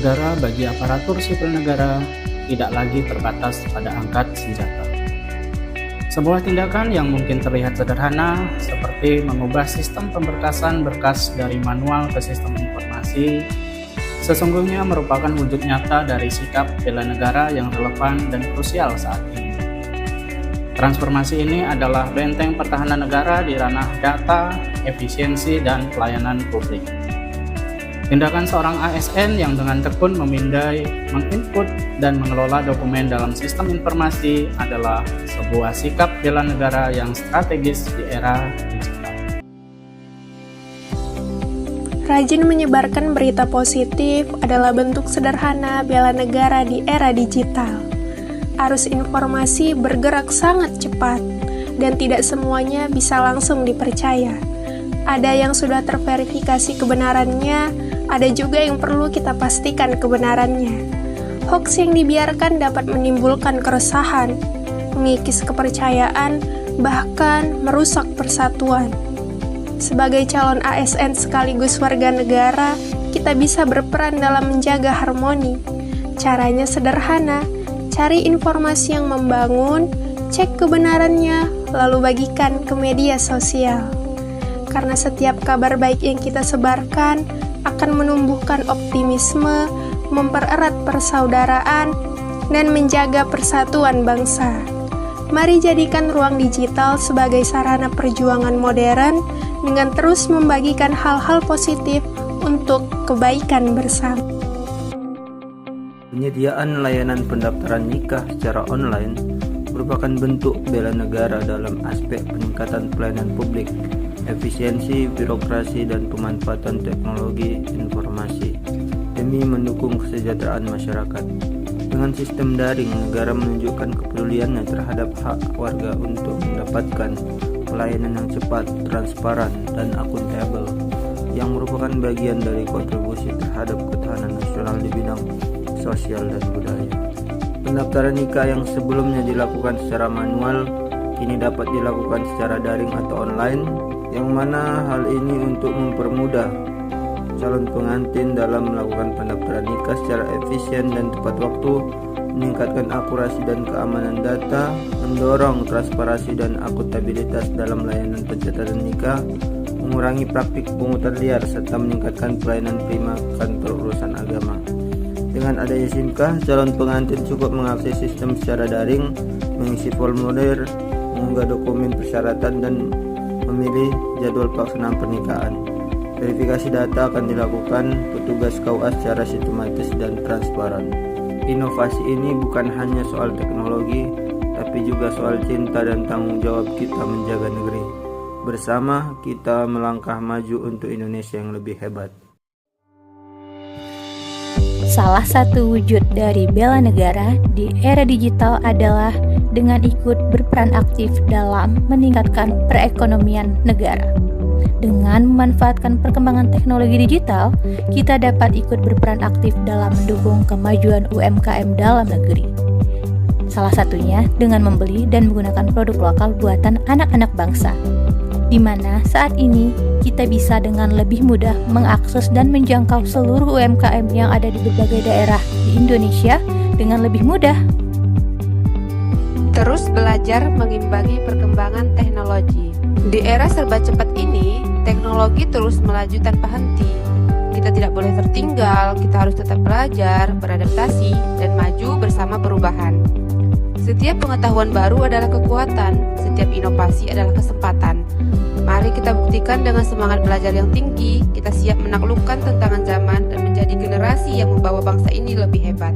negara bagi aparatur sipil negara tidak lagi terbatas pada angkat senjata. Sebuah tindakan yang mungkin terlihat sederhana, seperti mengubah sistem pemberkasan berkas dari manual ke sistem informasi, sesungguhnya merupakan wujud nyata dari sikap bela negara yang relevan dan krusial saat ini. Transformasi ini adalah benteng pertahanan negara di ranah data, efisiensi, dan pelayanan publik. Tindakan seorang ASN yang dengan tekun memindai, menginput, dan mengelola dokumen dalam sistem informasi adalah sebuah sikap bela negara yang strategis di era digital. Rajin menyebarkan berita positif adalah bentuk sederhana bela negara di era digital. Arus informasi bergerak sangat cepat, dan tidak semuanya bisa langsung dipercaya. Ada yang sudah terverifikasi kebenarannya, ada juga yang perlu kita pastikan kebenarannya. Hoaks yang dibiarkan dapat menimbulkan keresahan, mengikis kepercayaan, bahkan merusak persatuan. Sebagai calon ASN sekaligus warga negara, kita bisa berperan dalam menjaga harmoni. Caranya sederhana, cari informasi yang membangun, cek kebenarannya, lalu bagikan ke media sosial. Karena setiap kabar baik yang kita sebarkan akan menumbuhkan optimisme, mempererat persaudaraan, dan menjaga persatuan bangsa. Mari jadikan ruang digital sebagai sarana perjuangan modern dengan terus membagikan hal-hal positif untuk kebaikan bersama. Penyediaan layanan pendaftaran nikah secara online merupakan bentuk bela negara dalam aspek peningkatan pelayanan publik, efisiensi birokrasi, dan pemanfaatan teknologi informasi demi mendukung kesejahteraan masyarakat. Dengan sistem daring, negara menunjukkan kepeduliannya terhadap hak warga untuk mendapatkan pelayanan yang cepat, transparan, dan akuntabel, yang merupakan bagian dari kontribusi terhadap ketahanan nasional di bidang sosial dan budaya. Pendaftaran nikah yang sebelumnya dilakukan secara manual kini dapat dilakukan secara daring atau online, yang mana hal ini untuk mempermudah calon pengantin dalam melakukan pendaftaran nikah secara efisien dan tepat waktu, meningkatkan akurasi dan keamanan data, mendorong transparansi dan akuntabilitas dalam layanan pencatatan nikah, mengurangi praktik pungutan liar, serta meningkatkan pelayanan prima kantor urusan agama. Dengan adanya SIMKah, calon pengantin cukup mengakses sistem secara daring, mengisi formulir, mengunggah dokumen persyaratan, dan memilih jadwal pelaksanaan pernikahan. Verifikasi data akan dilakukan petugas KUA secara sistematis dan transparan. Inovasi ini bukan hanya soal teknologi, tapi juga soal cinta dan tanggung jawab kita menjaga negeri. Bersama kita melangkah maju untuk Indonesia yang lebih hebat. Salah satu wujud dari bela negara di era digital adalah dengan ikut berperan aktif dalam meningkatkan perekonomian negara. Dengan memanfaatkan perkembangan teknologi digital, kita dapat ikut berperan aktif dalam mendukung kemajuan UMKM dalam negeri. Salah satunya dengan membeli dan menggunakan produk lokal buatan anak-anak bangsa, di mana saat ini kita bisa dengan lebih mudah mengakses dan menjangkau seluruh UMKM yang ada di berbagai daerah di Indonesia dengan lebih mudah. Terus belajar mengimbangi perkembangan teknologi. Di era serba cepat ini, teknologi terus melaju tanpa henti. Kita tidak boleh tertinggal, kita harus tetap belajar, beradaptasi, dan maju bersama perubahan. Setiap pengetahuan baru adalah kekuatan, setiap inovasi adalah kesempatan. Mari kita buktikan dengan semangat belajar yang tinggi, kita siap menaklukkan tantangan zaman dan menjadi generasi yang membawa bangsa ini lebih hebat.